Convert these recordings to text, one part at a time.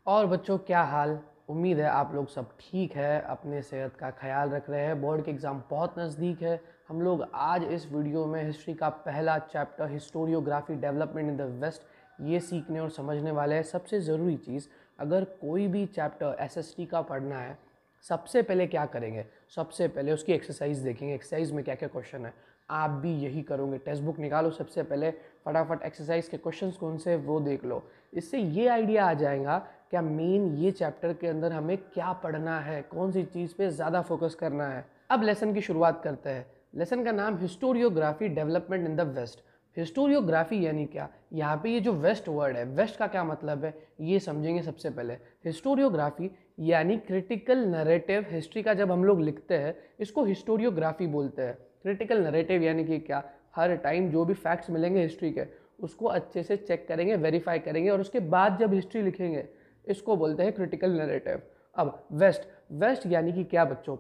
और बच्चों क्या हाल। उम्मीद है आप लोग सब ठीक है, अपने सेहत का ख्याल रख रहे हैं। बोर्ड के एग्ज़ाम बहुत नज़दीक है। हम लोग आज इस वीडियो में हिस्ट्री का पहला chapter historiography development in the west ये सीखने और समझने वाले हैं। सबसे ज़रूरी चीज़, अगर कोई भी चैप्टर एसएसटी का पढ़ना है, सबसे पहले क्या करेंगे? सबसे पहले उसकी एक्सरसाइज देखेंगे, एक्सरसाइज में क्या क्या क्वेश्चन है। आप भी यही करोगे, टेक्स्ट बुक निकालो, सबसे पहले फटाफट एक्सरसाइज के क्वेश्चंस कौन से वो देख लो। इससे ये आइडिया आ जाएगा क्या मेन ये चैप्टर के अंदर हमें क्या पढ़ना है, कौन सी चीज़ पे ज़्यादा फोकस करना है। अब लेसन की शुरुआत करते हैं। लेसन का नाम historiography development in the west. Historiography यानी क्या? यहाँ पे ये जो वेस्ट वर्ड है, वेस्ट का क्या मतलब है ये समझेंगे सबसे पहले। हिस्टोरियोग्राफी यानी क्रिटिकल नरेटिव। हिस्ट्री का जब हम लोग लिखते हैं इसको हिस्टोरियोग्राफी बोलते हैं। क्रिटिकल नरेटिव यानी कि क्या? हर टाइम जो भी फैक्ट्स मिलेंगे हिस्ट्री के उसको अच्छे से चेक करेंगे, वेरीफाई करेंगे और उसके बाद जब हिस्ट्री लिखेंगे इसको बोलते हैं क्रिटिकल नरेटिव। अब वेस्ट, वेस्ट यानी कि क्या बच्चों?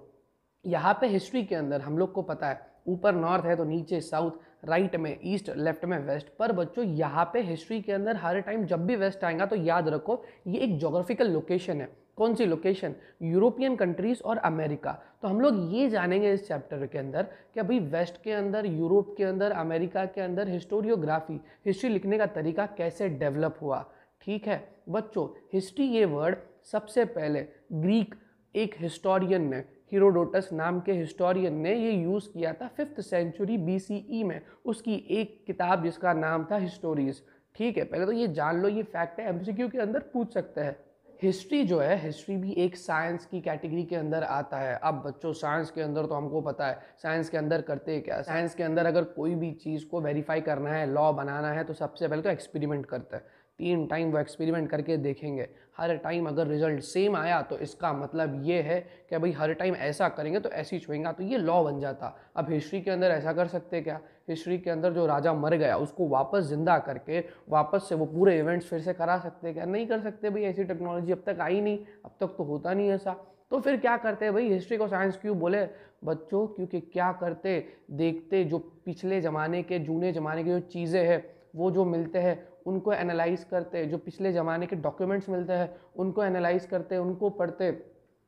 यहाँ पे हिस्ट्री के अंदर हम लोग को पता है ऊपर नॉर्थ है तो नीचे साउथ, राइट में ईस्ट, लेफ्ट में वेस्ट। पर बच्चों यहाँ पे हिस्ट्री के अंदर हर टाइम जब भी वेस्ट आएगा तो याद रखो ये एक जोग्राफिकल लोकेशन है। कौन सी लोकेशन? यूरोपियन कंट्रीज और अमेरिका। तो हम लोग ये जानेंगे इस चैप्टर के अंदर कि भाई वेस्ट के अंदर, यूरोप के अंदर, अमेरिका के अंदर हिस्टोरियोग्राफी, हिस्ट्री लिखने का तरीका कैसे डेवलप हुआ। ठीक है बच्चों, हिस्ट्री ये वर्ड सबसे पहले ग्रीक एक हिस्टोरियन ने, हीरोडोटस नाम के हिस्टोरियन ने ये यूज़ किया था 5th सेंचुरी BCE में। उसकी एक किताब जिसका नाम था हिस्टोरीज। ठीक है, पहले तो ये जान लो, ये फैक्ट है, MCQ के अंदर पूछ सकते हैं। हिस्ट्री जो है, हिस्ट्री भी एक साइंस की कैटेगरी के अंदर आता है। अब बच्चों साइंस के अंदर तो हमको पता है साइंस के अंदर करते क्या। साइंस के अंदर अगर कोई भी चीज़ को वेरीफाई करना है, लॉ बनाना है, तो सबसे पहले तो एक्सपेरिमेंट करते हैं। 3 टाइम वो एक्सपेरिमेंट करके देखेंगे। हर टाइम अगर रिजल्ट सेम आया तो इसका मतलब ये है कि भाई हर टाइम ऐसा करेंगे तो ऐसी छुएंगा, तो ये लॉ बन जाता। अब हिस्ट्री के अंदर ऐसा कर सकते क्या? हिस्ट्री के अंदर जो राजा मर गया उसको वापस जिंदा करके वापस से वो पूरे इवेंट्स फिर से करा सकते क्या? नहीं कर सकते भाई, ऐसी टेक्नोलॉजी अब तक आई नहीं, अब तक तो होता नहीं ऐसा। तो फिर क्या करते हैं भाई? हिस्ट्री को साइंस क्यों बोले बच्चों? क्योंकि क्या करते, देखते जो पिछले ज़माने के, जूने ज़माने की जो चीज़ें हैं वो जो मिलते हैं उनको एनालाइज करते, जो पिछले ज़माने के डॉक्यूमेंट्स मिलते हैं उनको एनालाइज करते, उनको पढ़ते।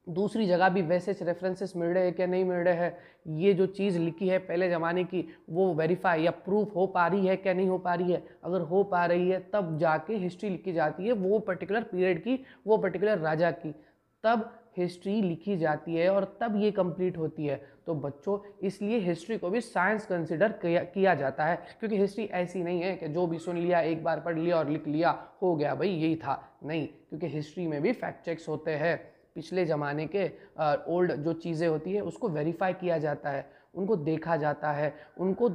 दूसरी जगह भी वैसे रेफरेंसेस मिल रहे हैं क्या, नहीं मिल रहे हैं, ये जो चीज़ लिखी है पहले ज़माने की वो वेरीफाई या प्रूफ हो पा रही है क्या, नहीं हो पा रही है। अगर हो पा रही है तब जाके हिस्ट्री लिखी जाती है, वो पर्टिकुलर पीरियड की, वो पर्टिकुलर राजा की, तब हिस्ट्री लिखी जाती है और तब ये कंप्लीट होती है। तो बच्चों इसलिए हिस्ट्री को भी साइंस कंसिडर किया जाता है, क्योंकि हिस्ट्री ऐसी नहीं है कि जो भी सुन लिया एक बार पढ़ लिया और लिख लिया हो गया भाई यही था, नहीं। क्योंकि हिस्ट्री में भी फैक्ट चेक्स होते हैं। पिछले ज़माने के ओल्ड जो चीज़ें होती है उसको वेरीफाई किया जाता है, उनको देखा जाता है, उनको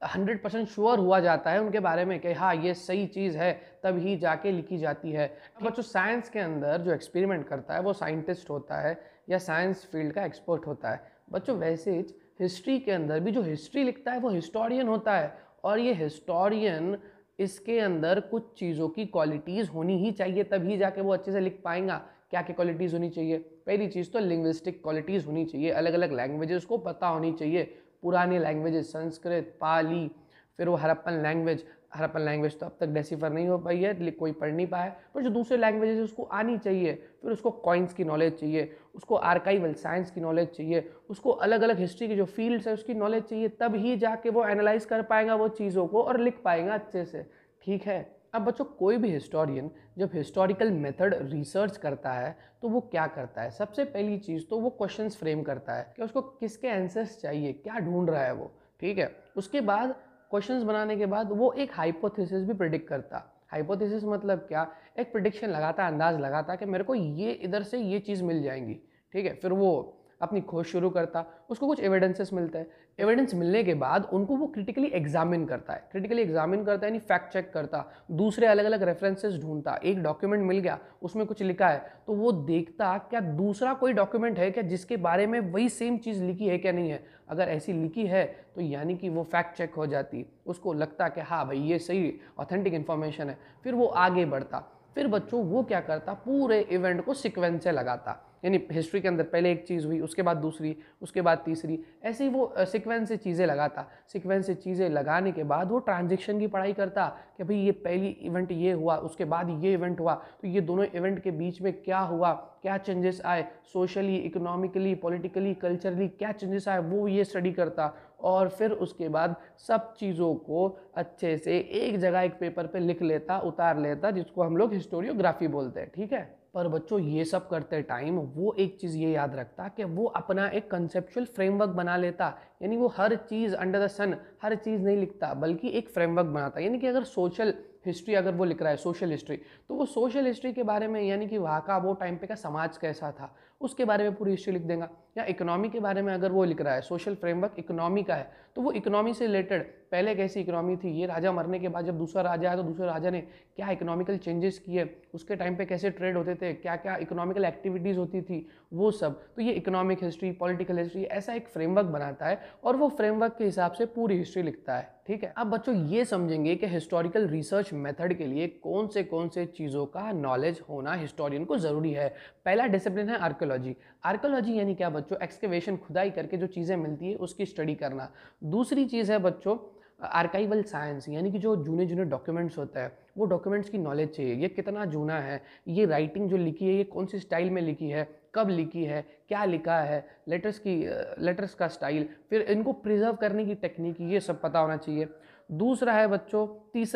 100% श्योर हुआ जाता है उनके बारे में कि हाँ ये सही चीज़ है, तब ही जाके लिखी जाती है। बच्चों साइंस के अंदर जो एक्सपेरिमेंट करता है वो साइंटिस्ट होता है या साइंस फील्ड का एक्सपर्ट होता है। बच्चों वैसे हिस्ट्री के अंदर भी जो हिस्ट्री लिखता है वो हिस्टोरियन होता है, और ये हिस्टोरियन, इसके अंदर कुछ चीज़ों की क्वालिटीज़ होनी ही चाहिए तभी जाके वो अच्छे से लिख पाएंगा। क्या क्या क्वालिटीज़ होनी चाहिए? पहली चीज़ तो लिंग्विस्टिक क्वालिटीज़ होनी चाहिए, अलग अलग लैंग्वेजेस को पता होनी चाहिए। पुरानी लैंग्वेजेस, संस्कृत, पाली, फिर वो हड़प्पन लैंग्वेज। हड़प्पन लैंग्वेज तो अब तक डेसिफर नहीं हो पाई है, कोई पढ़ नहीं पाया, पर जो दूसरे लैंग्वेजेस उसको आनी चाहिए। फिर उसको कॉइन्स की नॉलेज चाहिए, उसको आर्काइवल साइंस की नॉलेज चाहिए, उसको अलग अलग हिस्ट्री की जो फील्ड्स है उसकी नॉलेज चाहिए, तब ही जाके वो एनालाइज कर पाएगा वो चीज़ों को और लिख पाएगा अच्छे से। ठीक है। अब बच्चों कोई भी हिस्टोरियन जब हिस्टोरिकल मेथड रिसर्च करता है तो वो क्या करता है? सबसे पहली चीज़ तो वो क्वेश्चंस फ्रेम करता है कि उसको किसके आंसर्स चाहिए, क्या ढूंढ रहा है वो। ठीक है, उसके बाद क्वेश्चंस बनाने के बाद वो एक हाइपोथेसिस भी प्रिडिक्ट करता। हाइपोथेसिस मतलब क्या? एक प्रिडिक्शन लगाता, अंदाज लगाता कि मेरे को ये इधर से ये चीज़ मिल जाएंगी। ठीक है, फिर वो अपनी खोज शुरू करता, उसको कुछ एविडेंसेस मिलता है। एविडेंस मिलने के बाद उनको वो क्रिटिकली एग्जामिन करता है। क्रिटिकली एग्जामिन करता है यानी फैक्ट चेक करता, दूसरे अलग अलग रेफरेंसेस ढूंढता। एक डॉक्यूमेंट मिल गया उसमें कुछ लिखा है तो वो देखता क्या दूसरा कोई डॉक्यूमेंट है क्या जिसके बारे में वही सेम चीज़ लिखी है क्या, नहीं है। अगर ऐसी लिखी है तो यानी कि वो फैक्ट चेक हो जाती, उसको लगता कि हाँ भाई ये सही ऑथेंटिक इन्फॉर्मेशन है, फिर वो आगे बढ़ता। फिर बच्चों वो क्या करता? पूरे इवेंट को सिक्वेंस से लगाता। यानी हिस्ट्री के अंदर पहले एक चीज़ हुई, उसके बाद दूसरी, उसके बाद तीसरी, ऐसे ही वो सीक्वेंस से चीज़ें लगाता। सीक्वेंस से चीज़ें लगाने के बाद वो ट्रांजेक्शन की पढ़ाई करता कि भाई ये पहली इवेंट ये हुआ, उसके बाद ये इवेंट हुआ, तो ये दोनों इवेंट के बीच में क्या हुआ, क्या चेंजेस आए, सोशली, इकोनॉमिकली, पॉलिटिकली, कल्चरली क्या चेंजेस आए, वो ये स्टडी करता। और फिर उसके बाद सब चीज़ों को अच्छे से एक जगह एक पेपर पे लिख लेता, उतार लेता, जिसको हम लोग हिस्टोरियोग्राफी बोलते हैं, ठीक है। पर बच्चों ये सब करते टाइम वो एक चीज़ ये याद रखता कि वो अपना एक कंसेप्चुअल फ्रेमवर्क बना लेता, यानी वो हर चीज़ अंडर द सन हर चीज़ नहीं लिखता, बल्कि एक फ्रेमवर्क बनाता। यानी कि अगर सोशल हिस्ट्री अगर वो लिख रहा है, सोशल हिस्ट्री, तो वो सोशल हिस्ट्री के बारे में, यानी कि वहाँ का वो टाइम पे का समाज कैसा था उसके बारे में पूरी हिस्ट्री लिख देगा। या इकोनॉमी के बारे में अगर वो लिख रहा है, सोशल फ्रेमवर्क इकोनॉमी का है, तो वो इकोनॉमी से रिलेटेड पहले कैसी इकोनॉमी थी, ये राजा मरने के बाद जब दूसरा राजा आया तो दूसरे राजा ने क्या इकोनॉमिकल चेंजेस किए, उसके टाइम पे कैसे ट्रेड होते थे, क्या क्या इकोनॉमिकल एक्टिविटीज़ होती थी, वो सब। तो ये इकोनॉमिक हिस्ट्री, पॉलिटिकल हिस्ट्री, ऐसा एक फ्रेमवर्क बनाता है और वो फ्रेमवर्क के हिसाब से पूरी हिस्ट्री लिखता है, ठीक है। अब बच्चों ये समझेंगे कि हिस्टोरिकल रिसर्च मेथड के लिए कौन से चीज़ों का नॉलेज होना हिस्टोरियन को ज़रूरी है। पहला डिसिप्लिन है आर्कियोलॉजी। आर्कियोलॉजी यानी क्या बच्चों, एक्सकेवेशन, खुदाई करके जो चीज़ें मिलती है उसकी स्टडी करना। दूसरी चीज़ है बच्चों आर्काइवल साइंस, यानी कि जो जूने डॉक्यूमेंट्स होते हैं वो डॉक्यूमेंट्स की नॉलेज चाहिए, ये कितना जूना है, ये राइटिंग जो लिखी है ये कौन सी स्टाइल में लिखी है, कब लिखी है, क्या लिखा है, लेटर्स का स्टाइल, फिर इनको प्रिजर्व करने की टेक्निक, ये सब पता होना चाहिए। तीसरा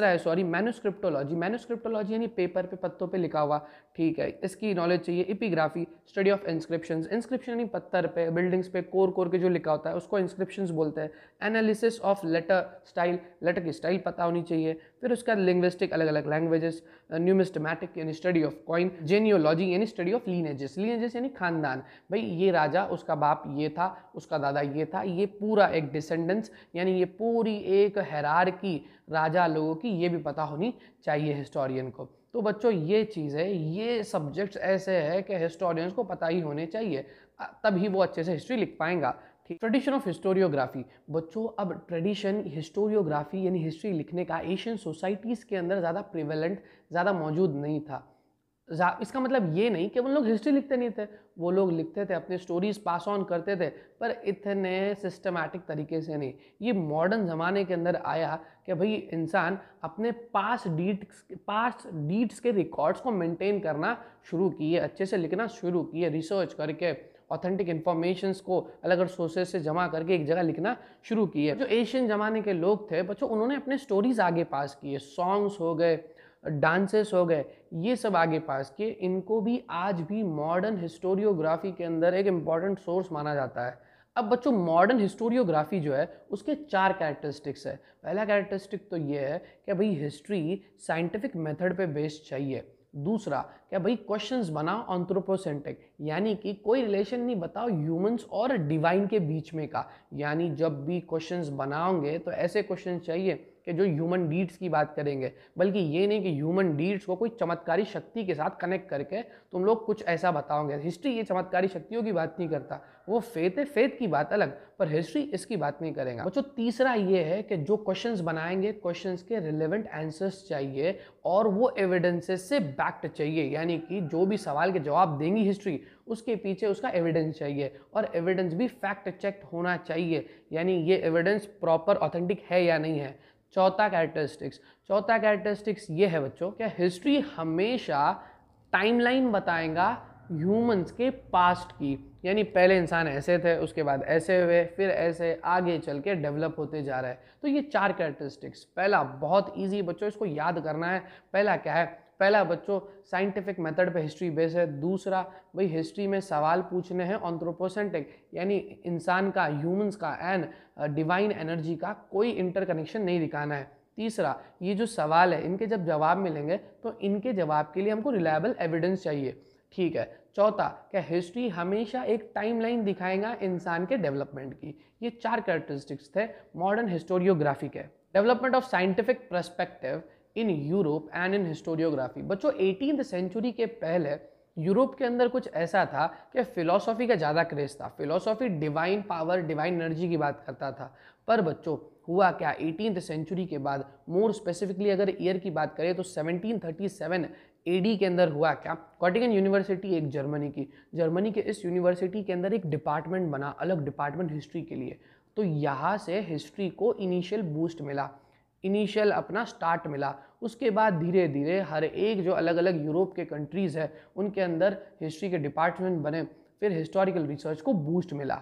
है मैन्युस्क्रिप्टोलॉजी। मैन्युस्क्रिप्टोलॉजी यानी पेपर पे, पत्तों पे लिखा हुआ, ठीक है, इसकी नॉलेज चाहिए। Epigraphy, study of inscriptions. Inscription यानी पत्थर पे, बिल्डिंग्स पे कोर के जो लिखा होता है उसको इंस्क्रिप्शंस बोलते हैं। Analysis of letter style, letter की स्टाइल पता होनी चाहिए। फिर उसका लिंग्विस्टिक, अलग अलग लैंग्वेजेस। न्यूमिस्टमैटिक यानी स्टडी ऑफ कॉइन। जेनियोलॉजी यानी स्टडी ऑफ लीनेजेस। लीनेजेस यानी खानदान, भाई ये राजा, उसका बाप ये था, उसका दादा ये था, ये पूरा एक डिसेंडेंस, यानी ये पूरी एक हैरार्की राजा लोगों की, ये भी पता होनी चाहिए हिस्टोरियन को। तो बच्चों ये चीज़ है, ये सब्जेक्ट्स ऐसे है कि हिस्टोरियंस को पता ही होने चाहिए, तभी वो अच्छे से हिस्ट्री लिख पाएंगा। Tradition of historiography. बच्चों अब ट्रेडिशन हिस्टोरियोग्राफी यानी हिस्ट्री लिखने का एशियन सोसाइटीज़ के अंदर ज़्यादा प्रिवेलेंट, ज़्यादा मौजूद नहीं था। इसका मतलब ये नहीं कि वो लोग हिस्ट्री लिखते नहीं थे, वो लोग लिखते थे, अपने स्टोरीज पास ऑन करते थे, पर इतने सिस्टमैटिक तरीके से नहीं। ये मॉडर्न ज़माने के अंदर आया कि भाई इंसान अपने पास्ट डीड्स के रिकॉर्ड्स को मेंटेन करना शुरू किए, अच्छे से लिखना शुरू किए, रिसर्च करके ऑथेंटिक इन्फॉर्मेशंस को अलग अलग सोर्सेज से जमा करके एक जगह लिखना शुरू किए। जो एशियन ज़माने के लोग थे बच्चों, उन्होंने अपने स्टोरीज आगे पास किए, सॉन्ग्स हो गए, डांसेस हो गए, ये सब आगे पास किए। इनको भी आज भी मॉडर्न हिस्टोरियोग्राफी के अंदर एक इम्पॉर्टेंट सोर्स माना जाता है। अब बच्चों मॉडर्न हिस्टोरियोग्राफी जो है उसके 4 कैरेक्टरिस्टिक्स है। पहला कैरेक्टरिस्टिक तो ये है कि भाई हिस्ट्री साइंटिफिक मेथड पे बेस्ड चाहिए। दूसरा क्या भाई क्वेश्चंस बनाओ एंथ्रोपोसेंट्रिक, यानी कि कोई रिलेशन नहीं बताओ ह्यूमंस और डिवाइन के बीच में का, यानी जब भी क्वेश्चंस बनाओगे तो ऐसे क्वेश्चन चाहिए कि जो ह्यूमन डीड्स की बात करेंगे, बल्कि ये नहीं कि ह्यूमन डीड्स को कोई चमत्कारी शक्ति के साथ कनेक्ट करके तुम लोग कुछ ऐसा बताओगे। हिस्ट्री ये चमत्कारी शक्तियों की बात नहीं करता, वो फेथ है, फेथ की बात अलग, पर हिस्ट्री इसकी बात नहीं करेगा। बच्चों तीसरा ये है कि जो क्वेश्चंस बनाएंगे क्वेश्चंस के रिलेवेंट आंसर्स चाहिए और वो एविडेंसेस से बैक्ड चाहिए, यानी कि जो भी सवाल के जवाब देंगी हिस्ट्री उसके पीछे उसका एविडेंस चाहिए, और एविडेंस भी फैक्ट चेक होना चाहिए, यानी ये एविडेंस प्रॉपर ऑथेंटिक है या नहीं है। चौथा कैरेक्टरिस्टिक्स ये है बच्चों कि हिस्ट्री हमेशा टाइमलाइन बताएगा ह्यूमंस के पास्ट की, यानी पहले इंसान ऐसे थे, उसके बाद ऐसे हुए, फिर ऐसे आगे चल के डेवलप होते जा रहा है। तो ये 4 कैरेक्टरिस्टिक्स। पहला बहुत इजी बच्चों, इसको याद करना है। पहला क्या है? पहला बच्चों साइंटिफिक मेथड पे हिस्ट्री बेस है। दूसरा भाई हिस्ट्री में सवाल पूछने हैं एंथ्रोपोसेंट्रिक, यानी इंसान का, ह्यूमंस का एंड डिवाइन एनर्जी का कोई इंटरकनेक्शन नहीं दिखाना है। तीसरा ये जो सवाल है इनके जब जवाब मिलेंगे तो इनके जवाब के लिए हमको रिलायबल एविडेंस चाहिए, ठीक है। चौथा क्या हिस्ट्री हमेशा एक टाइमलाइन दिखाएगा इंसान के डेवलपमेंट की। ये 4 कैरेक्टरिस्टिक्स थे मॉडर्न हिस्टोरियोग्राफी के। Development of scientific perspective in Europe and in historiography. बच्चों 18th सेंचुरी के पहले यूरोप के अंदर कुछ ऐसा था कि फिलॉसफी का ज़्यादा क्रेज था। Philosophy divine power, divine energy की बात करता था। पर बच्चों हुआ क्या, 18th सेंचुरी के बाद, मोर स्पेसिफिकली अगर ईयर की बात करें तो 1737 एडी के अंदर हुआ क्या, गॉटिंगन यूनिवर्सिटी एक जर्मनी के इस यूनिवर्सिटी के अंदर एक डिपार्टमेंट बना, अलग डिपार्टमेंट हिस्ट्री के लिए। तो यहाँ से हिस्ट्री को इनिशियल बूस्ट मिला, इनिशियल अपना स्टार्ट मिला। उसके बाद धीरे धीरे हर एक जो अलग अलग यूरोप के कंट्रीज़ है उनके अंदर हिस्ट्री के डिपार्टमेंट बने, फिर हिस्टोरिकल रिसर्च को बूस्ट मिला।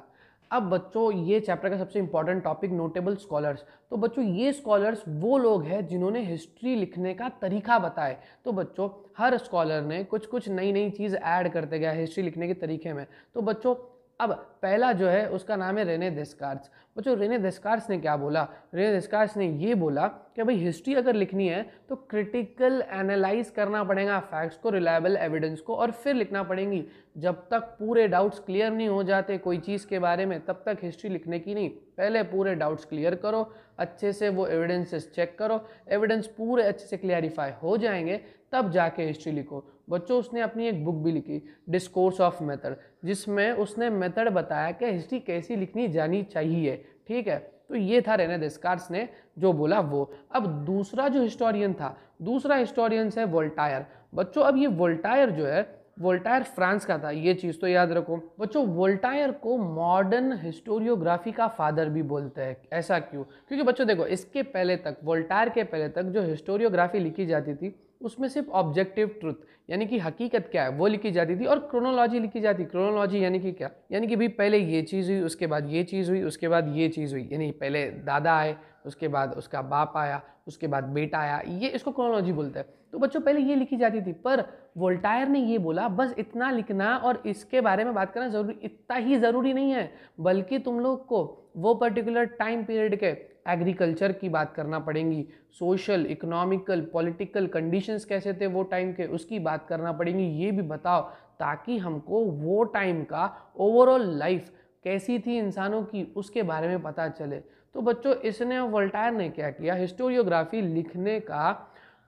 अब बच्चों ये चैप्टर का सबसे इंपॉर्टेंट टॉपिक नोटेबल स्कॉलर्स। तो बच्चों ये स्कॉलर्स वो लोग हैं जिन्होंने हिस्ट्री लिखने का तरीका बताए। तो बच्चों हर स्कॉलर ने कुछ कुछ नई नई चीज़ ऐड करते गया हिस्ट्री लिखने के तरीके में। तो बच्चों अब पहला जो है उसका नाम है रेने डेस्कार्ट्स। बच्चों रेने डेस्कार्ट्स ने क्या बोला, रेने डेस्कार्ट्स ने ये बोला कि भाई हिस्ट्री अगर लिखनी है तो क्रिटिकल एनालाइज करना पड़ेगा फैक्ट्स को, रिलायबल एविडेंस को, और फिर लिखना पड़ेंगी। जब तक पूरे डाउट्स क्लियर नहीं हो जाते कोई चीज़ के बारे में तब तक हिस्ट्री लिखने की नहीं। पहले पूरे डाउट्स क्लियर करो, अच्छे से वो एविडेंसेस चेक करो, एविडेंस पूरे अच्छे से क्लियरिफाई हो जाएंगे तब जाके हिस्ट्री लिखो। बच्चों उसने अपनी एक बुक भी लिखी, डिस्कोर्स ऑफ मेथड, जिसमें उसने मेथड बताया कि हिस्ट्री कैसी लिखनी जानी चाहिए। ठीक है, तो ये था रेने डेस्कार्ट्स ने जो बोला वो। अब दूसरा जो हिस्टोरियन था, दूसरा हिस्टोरियन है वोल्टायर। बच्चों अब ये वोल्टायर जो है, वोल्टायर फ्रांस का था, ये चीज़ तो याद रखो। बच्चों वोल्टायर को मॉडर्न हिस्टोरियोग्राफी का फादर भी बोलते हैं। ऐसा क्यों? क्योंकि बच्चों देखो इसके पहले तक, वोल्टायर के पहले तक जो हिस्टोरियोग्राफी लिखी जाती थी उसमें सिर्फ ऑब्जेक्टिव ट्रुथ यानी कि हकीकत क्या है वो लिखी जाती थी, और क्रोनोलॉजी लिखी जाती। क्रोनोलॉजी यानी कि क्या, यानी कि भाई पहले ये चीज़ हुई, उसके बाद ये चीज़ हुई, उसके बाद ये चीज़ हुई, यानी पहले दादा आए, उसके बाद उसका बाप आया, उसके बाद बेटा आया, ये इसको क्रोनोलॉजी बोलते हैं। तो बच्चों पहले ये लिखी जाती थी, पर वोल्टायर ने ये बोला बस इतना लिखना और इसके बारे में बात करना जरूरी, इतना ही ज़रूरी नहीं है, बल्कि तुम लोग को वो पर्टिकुलर टाइम पीरियड के एग्रीकल्चर की बात करना पड़ेगी, सोशल, इकोनॉमिकल, पॉलिटिकल कंडीशंस कैसे थे वो टाइम के उसकी बात करना पड़ेगी। ये भी बताओ ताकि हमको वो टाइम का ओवरऑल लाइफ कैसी थी इंसानों की उसके बारे में पता चले। तो बच्चों इसने, वोल्टायर ने क्या किया, हिस्टोरियोग्राफी लिखने का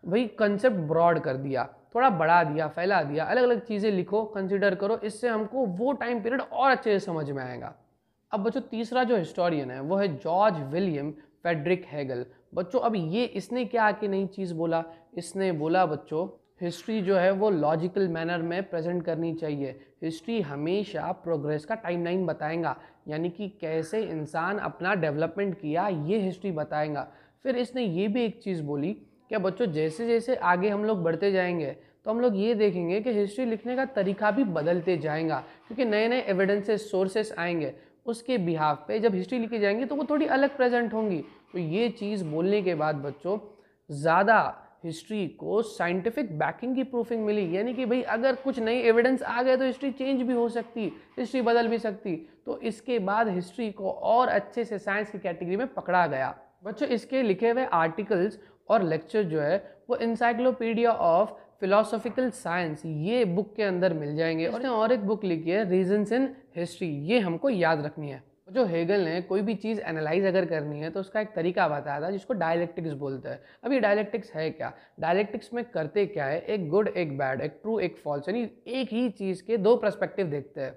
भाई कंसेप्ट ब्रॉड कर दिया, थोड़ा बढ़ा दिया, फैला दिया, अलग अलग चीज़ें लिखो, कंसिडर करो, इससे हमको वो टाइम पीरियड और अच्छे से समझ में आएगा। अब बच्चों तीसरा जो हिस्टोरियन है वो है जॉर्ज विलियम फ्रेडरिक हेगल। बच्चों अब ये इसने क्या आके नई चीज़ बोला, इसने बोला बच्चों हिस्ट्री जो है वो लॉजिकल मैनर में प्रेजेंट करनी चाहिए। हिस्ट्री हमेशा प्रोग्रेस का टाइमलाइन बताएगा, यानी कि कैसे इंसान अपना डेवलपमेंट किया ये हिस्ट्री बताएगा। फिर इसने ये भी एक चीज़ बोली कि बच्चों जैसे जैसे आगे हम लोग बढ़ते जाएंगे तो हम लोग ये देखेंगे कि हिस्ट्री लिखने का तरीका भी बदलते जाएगा, क्योंकि नए नए एविडेंसेस, सोर्सेस आएंगे, उसके बिहाफ पे जब हिस्ट्री लिखी जाएंगी तो वो थोड़ी अलग प्रेजेंट होंगी। तो ये चीज़ बोलने के बाद बच्चों ज़्यादा हिस्ट्री को साइंटिफिक बैकिंग की प्रूफिंग मिली, यानी कि भाई अगर कुछ नई एविडेंस आ गए तो हिस्ट्री चेंज भी हो सकती, हिस्ट्री बदल भी सकती। तो इसके बाद हिस्ट्री को और अच्छे से साइंस की कैटेगरी में पकड़ा गया। बच्चों इसके लिखे हुए आर्टिकल्स और लेक्चर जो है वो इंसाइक्लोपीडिया ऑफ फिलोसॉफिकल साइंस ये बुक के अंदर मिल जाएंगे। और एक बुक लिखी है रीजंस इन हिस्ट्री, ये हमको याद रखनी है। जो हेगल ने कोई भी चीज़ एनालाइज अगर करनी है तो उसका एक तरीका बताया था जिसको डायलेक्टिक्स बोलते हैं। अब ये डायलेक्टिक्स है क्या, डायलेक्टिक्स में करते क्या है, एक गुड एक बैड, एक ट्रू एक फॉल्स, यानी एक ही चीज़ के दो पर्सपेक्टिव देखते हैं।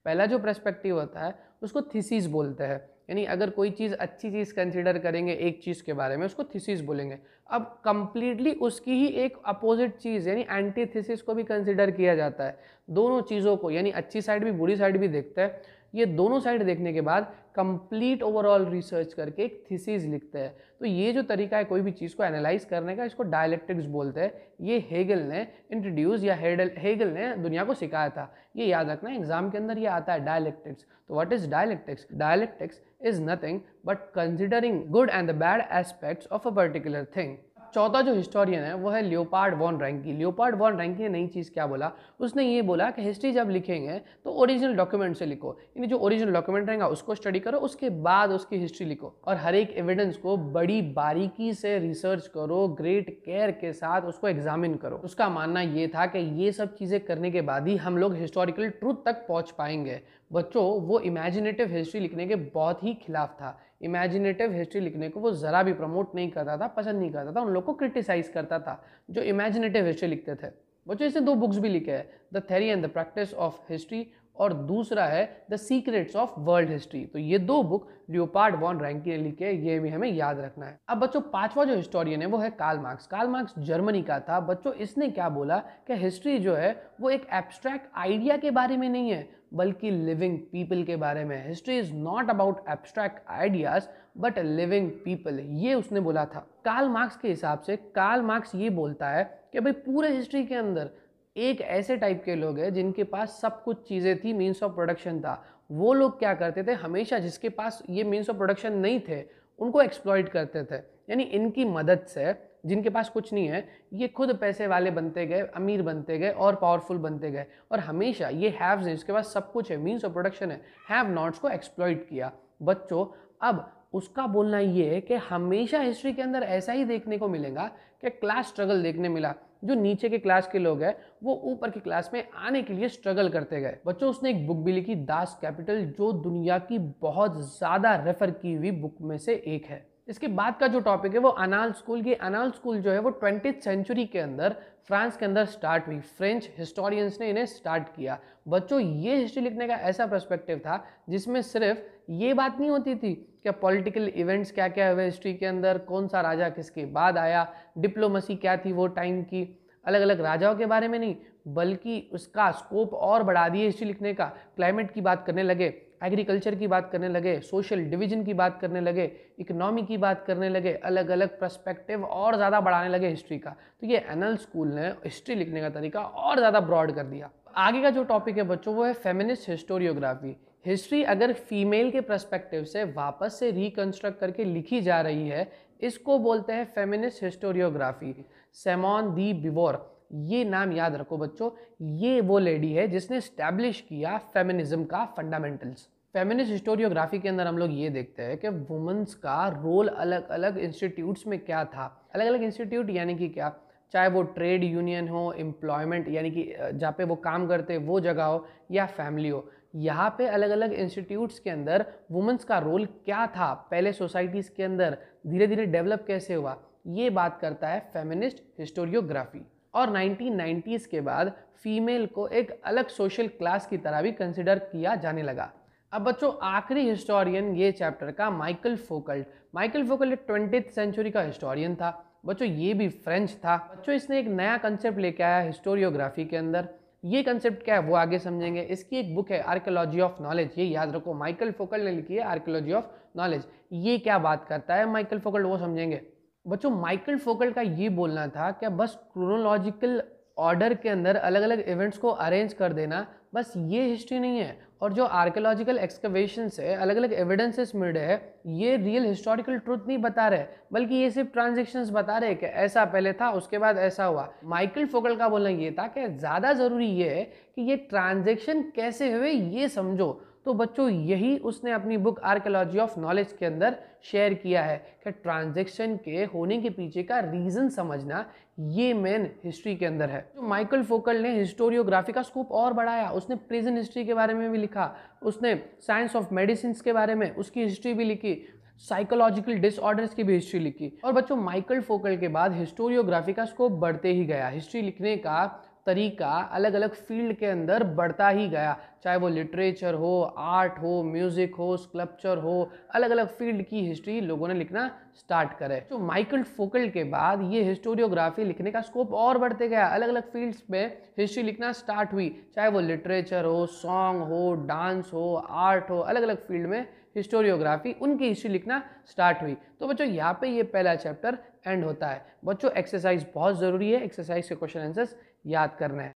पहला जो पर्सपेक्टिव होता है उसको थीसिस बोलते हैं, यानी अगर कोई चीज़ अच्छी चीज़ कंसिडर करेंगे एक चीज़ के बारे में उसको थीसिस बोलेंगे। अब कंप्लीटली उसकी ही एक अपोजिट चीज़ यानी एंटीथीसिस को भी कंसिडर किया जाता है। दोनों चीज़ों को यानी अच्छी साइड भी बुरी साइड भी देखते हैं। ये दोनों साइड देखने के बाद कंप्लीट ओवरऑल रिसर्च करके एक थीसिस लिखते हैं। तो ये जो तरीका है कोई भी चीज़ को एनालाइज करने का इसको डायलेक्टिक्स बोलते हैं। ये हेगल ने इंट्रोड्यूस या हेगल ने दुनिया को सिखाया था। ये याद रखना एग्जाम के अंदर ये आता है डायलेक्टिक्स। तो what is dialectics? Dialectics is nothing but considering good and the bad aspects of a particular thing. चौथा जो हिस्टोरियन है वो है लियोपार्ड वॉन रैंकी। लियोपार्ड वॉन रैंकी ने नई चीज़ क्या बोला, उसने ये बोला कि हिस्ट्री जब लिखेंगे तो ओरिजिनल डॉक्यूमेंट से लिखो, यानी जो ओरिजिनल डॉक्यूमेंट रहेगा उसको स्टडी करो, उसके बाद उसकी हिस्ट्री लिखो, और हर एक एविडेंस को बड़ी बारीकी से रिसर्च करो, ग्रेट केयर के साथ उसको एग्जामिन करो। उसका मानना ये था कि ये सब चीज़ें करने के बाद ही हम लोग हिस्टोरिकल ट्रूथ तक पहुँच पाएंगे। बच्चों वो इमेजिनेटिव हिस्ट्री लिखने के बहुत ही खिलाफ था। इमेजिनेटिव हिस्ट्री लिखने को वो ज़रा भी प्रमोट नहीं करता था, पसंद नहीं करता था, उन लोग को क्रिटिसाइज करता था जो इमेजिनेटिव हिस्ट्री लिखते थे। बच्चों इसने दो बुक्स भी लिखे हैं, the theory and the practice of history और दूसरा है the secrets of world history. तो ये दो बुक लियोपार्ड वॉन रैंकी ने लिखे, ये भी हमें याद रखना है। अब बच्चों पांचवा जो हिस्टोरियन है वो है Karl Marx. Karl Marx Germany का था। बच्चों इसने क्या बोला कि हिस्ट्री जो है वो एक एब्स्ट्रैक्ट आइडिया के बारे में नहीं है बल्कि लिविंग पीपल के बारे में। History is not about abstract ideas but living people, ये उसने बोला था। कार्ल मार्क्स के हिसाब से कार्ल मार्क्स ये बोलता है कि भाई पूरे हिस्ट्री के अंदर एक ऐसे टाइप के लोग हैं जिनके पास सब कुछ चीज़ें थी, मीन्स ऑफ प्रोडक्शन था। वो लोग क्या करते थे, हमेशा जिसके पास ये मीन्स ऑफ प्रोडक्शन नहीं थे उनको एक्सप्लॉइट करते थे। यानी इनकी मदद से जिनके पास कुछ नहीं है ये खुद पैसे वाले बनते गए, अमीर बनते गए और पावरफुल बनते गए। और हमेशा ये हैव्स हैं, जिसके पास सब कुछ है, मीन्स ऑफ प्रोडक्शन है, हैव नॉट्स को एक्सप्लॉइट किया। बच्चों अब उसका बोलना ये है कि हमेशा हिस्ट्री के अंदर ऐसा ही देखने को मिलेगा कि क्लास स्ट्रगल देखने मिला। जो नीचे के क्लास के लोग हैं वो ऊपर की क्लास में आने के लिए स्ट्रगल करते गए। बच्चों उसने एक बुक भी लिखी, दास कैपिटल, जो दुनिया की बहुत ज़्यादा रेफर की हुई बुक में से एक है। इसके बाद का जो टॉपिक है वो अनाल स्कूल की। अनाल स्कूल जो है वो 20th सेंचुरी के अंदर फ्रांस के अंदर स्टार्ट हुई। फ्रेंच हिस्टोरियंस ने इन्हें स्टार्ट किया। बच्चों ये हिस्ट्री लिखने का ऐसा पर्सपेक्टिव था जिसमें सिर्फ ये बात नहीं होती थी कि पॉलिटिकल इवेंट्स क्या क्या हुए हिस्ट्री के अंदर, कौन सा राजा किसके बाद आया, डिप्लोमेसी क्या थी वो टाइम की, अलग अलग राजाओं के बारे में नहीं, बल्कि उसका स्कोप और बढ़ा दिए हिस्ट्री लिखने का। क्लाइमेट की बात करने लगे, एग्रीकल्चर की बात करने लगे, सोशल डिवीजन की बात करने लगे, इकोनॉमी की बात करने लगे, अलग अलग पर्सपेक्टिव और ज़्यादा बढ़ाने लगे हिस्ट्री का। तो ये एनल स्कूल ने हिस्ट्री लिखने का तरीका और ज़्यादा ब्रॉड कर दिया। आगे का जो टॉपिक है बच्चों वो है फेमिनिस्ट हिस्टोरियोग्राफी। हिस्ट्री अगर फीमेल के पर्सपेक्टिव से वापस से रिकंस्ट्रक्ट करके लिखी जा रही है, इसको बोलते हैं फेमिनिस्ट हिस्टोरियोग्राफी। सिमोन दी बिवोर, ये नाम याद रखो बच्चों, ये वो लेडी है जिसने स्टैब्लिश किया फेमिनिज्म का फंडामेंटल्स। फेमिनिस्ट हिस्टोरियोग्राफी के अंदर हम लोग ये देखते हैं कि वुमेन्स का रोल अलग अलग इंस्टीट्यूट्स में क्या था। अलग अलग इंस्टीट्यूट यानी कि क्या, चाहे वो ट्रेड यूनियन हो, एम्प्लॉयमेंट यानी कि जहाँ पे वो काम करते वो जगह हो, या फैमिली हो, यहाँ पे अलग अलग इंस्टीट्यूट्स के अंदर वुमेन्स का रोल क्या था पहले सोसाइटीज़ के अंदर, धीरे धीरे डेवलप कैसे हुआ, ये बात करता है फेमिनिस्ट हिस्टोरियोग्राफी। और 1990s के बाद फीमेल को एक अलग सोशल क्लास की तरह भी कंसिडर किया जाने लगा। अब बच्चों आखिरी हिस्टोरियन ये चैप्टर का माइकल फोकल्ट। माइकल फोकल्ट 20th सेंचुरी का हिस्टोरियन था। बच्चों ये भी फ्रेंच था। बच्चों इसने एक नया कंसेप्ट लेके आया हिस्टोरियोग्राफी के अंदर। ये कंसेप्ट क्या है वो आगे समझेंगे। इसकी एक बुक है आर्कियोलॉजी ऑफ नॉलेज, ये याद रखो, माइकल फोकल्ट ने लिखी है आर्कियोलॉजी ऑफ नॉलेज। ये क्या बात करता है माइकल फोकल्ट वो समझेंगे। बच्चों माइकल फोकल्ट का ये बोलना था कि बस क्रोनोलॉजिकल ऑर्डर के अंदर अलग अलग इवेंट्स को अरेंज कर देना, बस ये हिस्ट्री नहीं है। और जो आर्कियोलॉजिकल एक्सकवेशन से अलग अलग एविडेंसेस मिल रहे हैं, ये रियल हिस्टोरिकल ट्रुथ नहीं बता रहे, बल्कि ये सिर्फ ट्रांजेक्शन्स बता रहे कि ऐसा पहले था उसके बाद ऐसा हुआ। माइकल फोकल्ट का बोलना ये था कि ज़्यादा ज़रूरी ये है कि ये ट्रांजेक्शन कैसे हुए ये समझो। तो बच्चों यही उसने अपनी बुक आर्कियोलॉजी ऑफ नॉलेज के अंदर शेयर किया है कि ट्रांजैक्शन के होने के पीछे का रीज़न समझना ये मेन हिस्ट्री के अंदर है। तो माइकल फोकल्ट ने हिस्टोरियोग्राफी का स्कोप और बढ़ाया। उसने प्रेजेंट हिस्ट्री के बारे में भी लिखा, उसने साइंस ऑफ मेडिसिन के बारे में उसकी हिस्ट्री भी लिखी, साइकोलॉजिकल डिसऑर्डर्स की भी हिस्ट्री लिखी। और बच्चों माइकल फोकल्ट के बाद हिस्टोरियोग्राफी का स्कोप बढ़ते ही गया। हिस्ट्री लिखने का तरीका अलग अलग फील्ड के अंदर बढ़ता ही गया, चाहे वो लिटरेचर हो, आर्ट हो, म्यूजिक हो, स्कल्पचर हो, अलग अलग फील्ड की हिस्ट्री लोगों ने लिखना स्टार्ट करे। तो माइकल फोकल्ट के बाद ये हिस्टोरियोग्राफी लिखने का स्कोप और बढ़ते गया, अलग अलग फील्ड्स में हिस्ट्री लिखना स्टार्ट हुई, चाहे वो लिटरेचर हो, सॉन्ग हो, डांस हो, आर्ट हो, अलग अलग फील्ड में हिस्टोरियोग्राफी उनकी हिस्ट्री लिखना स्टार्ट हुई। तो बच्चों यहाँ पे ये पहला चैप्टर एंड होता है। बच्चों एक्सरसाइज बहुत ज़रूरी है, एक्सरसाइज के क्वेश्चन आंसर्स याद करना है।